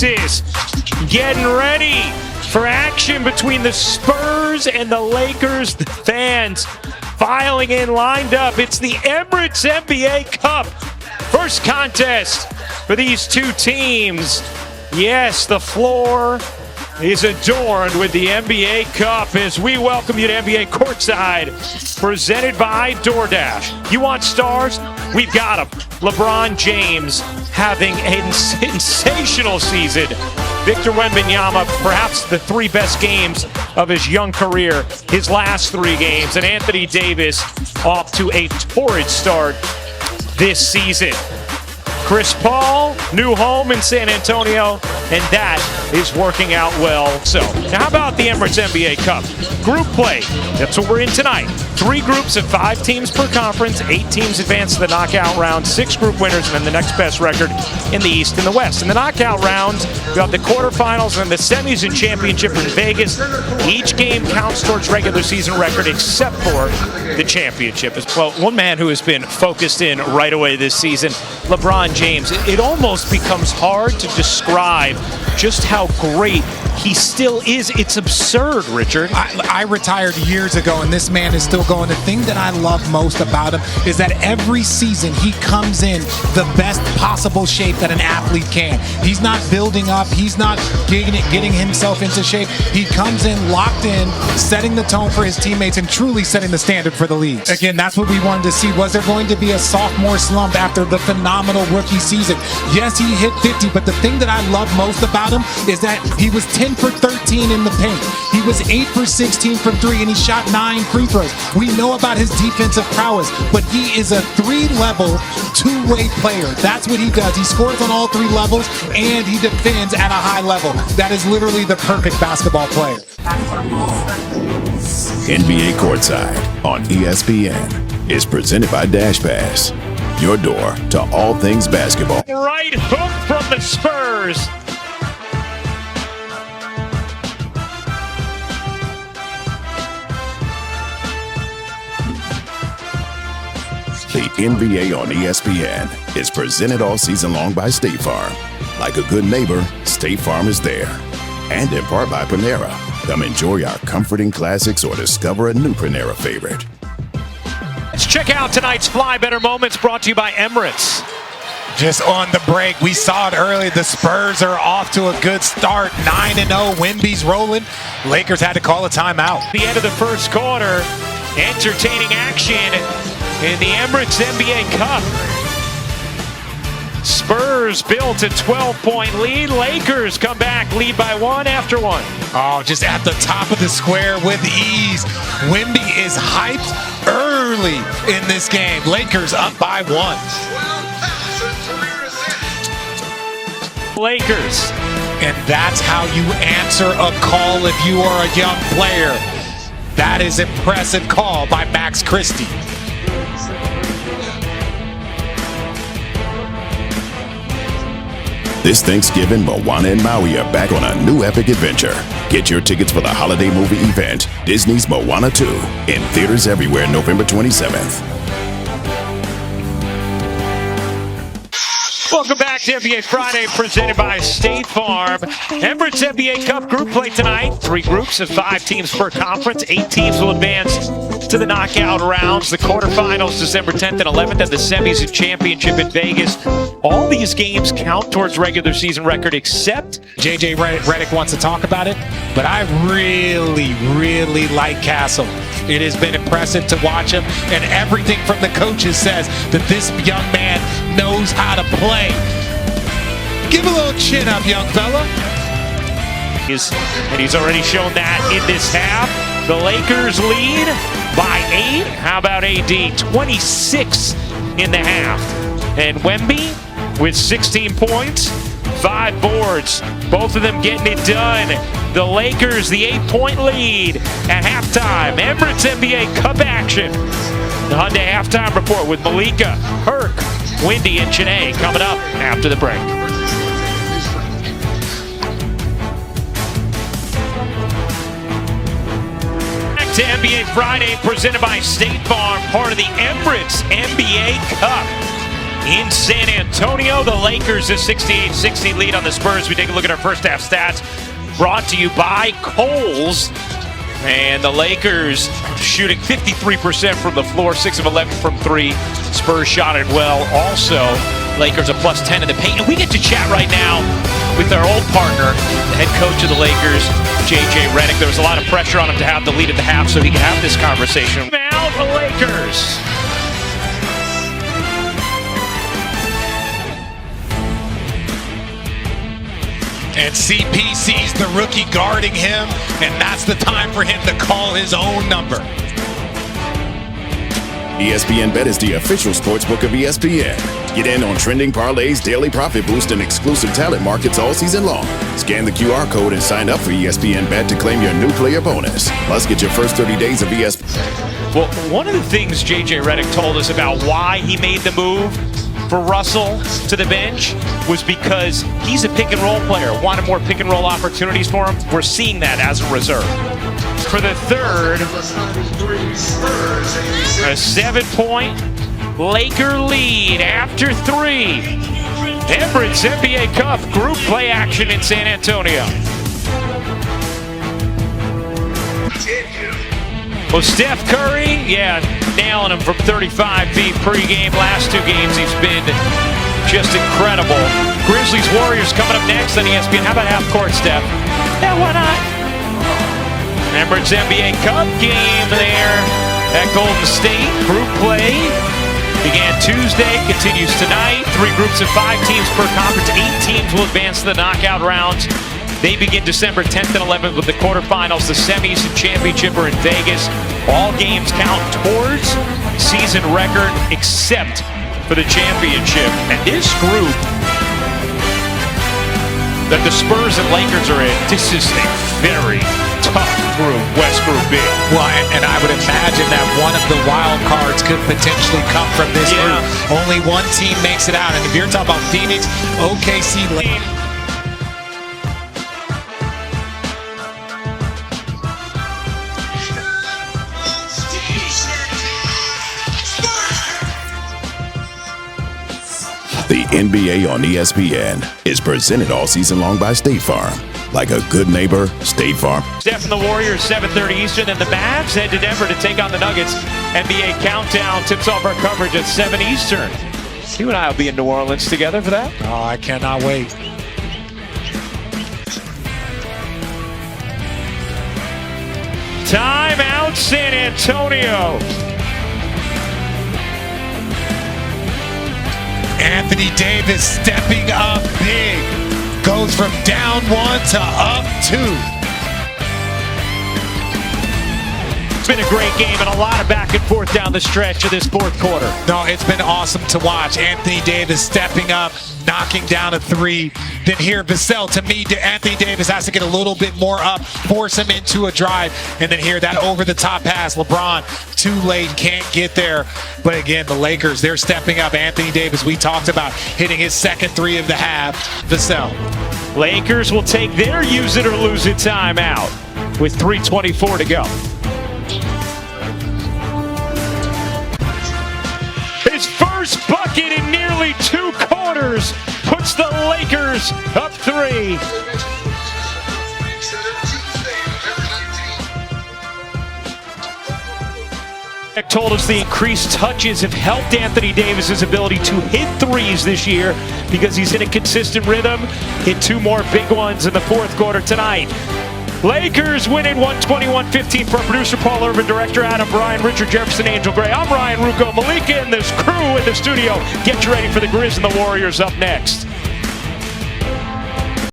Texas. Getting ready for action between the Spurs and the Lakers. The fans filing in, lined up. It's the Emirates NBA Cup. First contest for these two teams. Yes, the floor is adorned with the NBA Cup as we welcome you to NBA Courtside, presented by DoorDash. You want stars? We've got them. LeBron James having a sensational season. Victor Wembanyama, perhaps the three best games of his young career, his last three games. And Anthony Davis off to a torrid start this season. Chris Paul, new home in San Antonio, and that is working out well. So, now how about the Emirates NBA Cup? Group play, that's what we're in tonight. 3 groups of 5 teams per conference, 8 teams advance to the knockout round, 6 group winners, and then the next best record in the East and the West. In the knockout rounds, we have the quarterfinals and the semis and championship in Vegas. Each game counts towards regular season record except for the championship. Well, one man who has been focused in right away this season, LeBron James. It almost becomes hard to describe just how great he still is. It's absurd, Richard. I retired years ago, and this man is still going. The thing that I love most about him is that every season he comes in the best possible shape that an athlete can. He's not building up. He's not getting himself into shape. He comes in locked in, setting the tone for his teammates and truly setting the standard for the league. Again, that's what we wanted to see. Was there going to be a sophomore slump after the phenomenal rookie season? Yes, he hit 50, but the thing that I love most about him is that he was 10 for 13 in the paint. He was 8 for 16 from 3, and he shot 9 free throws. We know about his defensive prowess, but he is a 3-level, 2-way player. That's what he does. He scores on all 3 levels, and he defends at a high level. That is literally the perfect basketball player. NBA Courtside on ESPN is presented by Dash Pass, your door to all things basketball. Right hook from the Spurs. The NBA on ESPN is presented all season long by State Farm. Like a good neighbor, State Farm is there. And in part by Panera. Come enjoy our comforting classics or discover a new Panera favorite. Let's check out tonight's Fly Better Moments brought to you by Emirates. Just on the break, we saw it early. The Spurs are off to a good start, 9-0. Wemby's rolling. Lakers had to call a timeout. The end of the first quarter, entertaining action in the Emirates NBA Cup. Spurs built a 12-point lead. Lakers come back, lead by 1 after 1. Oh, just at the top of the square with ease. Wemby is hyped early in this game. Lakers up by 1. Lakers. And that's how you answer a call if you are a young player. That is impressive call by Max Christie. This Thanksgiving, Moana and Maui are back on a new epic adventure. Get your tickets for the holiday movie event, Disney's Moana 2, in theaters everywhere November 27th. Welcome back to NBA Friday, presented by State Farm. Emirates NBA Cup group play tonight. 3 groups of 5 teams per conference. 8 teams will advance to the knockout rounds. The quarterfinals December 10th and 11th, and the semis and championship in Vegas. All these games count towards regular season record, except JJ Redick wants to talk about it, but I really like Castle. It has been impressive to watch him, and everything from the coaches says that this young man knows how to play. Give a little chin up, young fella. And he's already shown that in this half. The Lakers lead by 8. How about AD? 26 in the half. And Wemby with 16 points, 5 boards. Both of them getting it done. The Lakers, the 8-point lead at halftime. Emirates NBA Cup action. The Hyundai halftime report with Malika, Herc, Wendy, and Janae coming up after the break. Back to NBA Friday, presented by State Farm, part of the Emirates NBA Cup. in San Antonio. The Lakers a 68-60 lead on the Spurs. We take a look at our first half stats brought to you by Kohl's. And the Lakers shooting 53% from the floor, 6 of 11 from 3. Spurs shot it well. Also, Lakers a plus 10 in the paint. And we get to chat right now with our old partner, the head coach of the Lakers, J.J. Redick. There was a lot of pressure on him to have the lead at the half so he could have this conversation. Now the Lakers. And CP sees the rookie guarding him, and that's the time for him to call his own number. ESPN Bet is the official sportsbook of ESPN. Get in on trending parlays, daily profit boost, and exclusive talent markets all season long. Scan the QR code and sign up for ESPN Bet to claim your new player bonus. Plus, get your first 30 days of ESPN. Well, one of the things J.J. Redick told us about why he made the move for Russell to the bench was because he's a pick-and-roll player. Wanted more pick-and-roll opportunities for him. We're seeing that as a reserve. For the third, a 7-point Laker lead after 3. Emirates NBA Cup group play action in San Antonio. Well, Steph Curry, nailing him from 35 feet pregame. Last 2 games, he's been just incredible. Grizzlies Warriors coming up next on ESPN. How about half court, Steph? Yeah, why not? Emirates NBA Cup game there at Golden State. Group play began Tuesday, continues tonight. 3 groups of 5 teams per conference. 8 teams will advance to the knockout rounds. They begin December 10th and 11th with the quarterfinals. The semis and championship are in Vegas. All games count towards season record except for the championship. And this group that the Spurs and Lakers are in, this is a very tough group, West Group B. Well, and I would imagine that one of the wild cards could potentially come from this group. Only one team makes it out. And if you're talking about Phoenix, OKC, The NBA on ESPN is presented all season long by State Farm. Like a good neighbor, State Farm. Steph and the Warriors, 7:30 Eastern, and the Mavs head to Denver to take on the Nuggets. NBA Countdown tips off our coverage at 7 Eastern. You and I will be in New Orleans together for that. Oh, I cannot wait. Timeout, San Antonio. Anthony Davis stepping up big. Goes from down 1 to up 2. It's been a great game and a lot of back and forth down the stretch of this 4th quarter. No, it's been awesome to watch. Anthony Davis stepping up, knocking down a 3. Then here, Vassell, to me, Anthony Davis has to get a little bit more up, force him into a drive. And then here, that over-the-top pass. LeBron, too late, can't get there. But again, the Lakers, they're stepping up. Anthony Davis, we talked about hitting his second 3 of the half. Vassell. Lakers will take their use it or lose it timeout with 3:24 to go. His first bucket in nearly 2 quarters puts the Lakers up 3. Told us the increased touches have helped Anthony Davis's ability to hit 3s this year because he's in a consistent rhythm. Hit 2 more big ones in the 4th quarter tonight. Lakers winning 121-15 for producer Paul Irvin, director Adam Bryan, Richard Jefferson, Angel Gray. I'm Ryan Rucco, Malika, and this crew in the studio. Get you ready for the Grizz and the Warriors up next.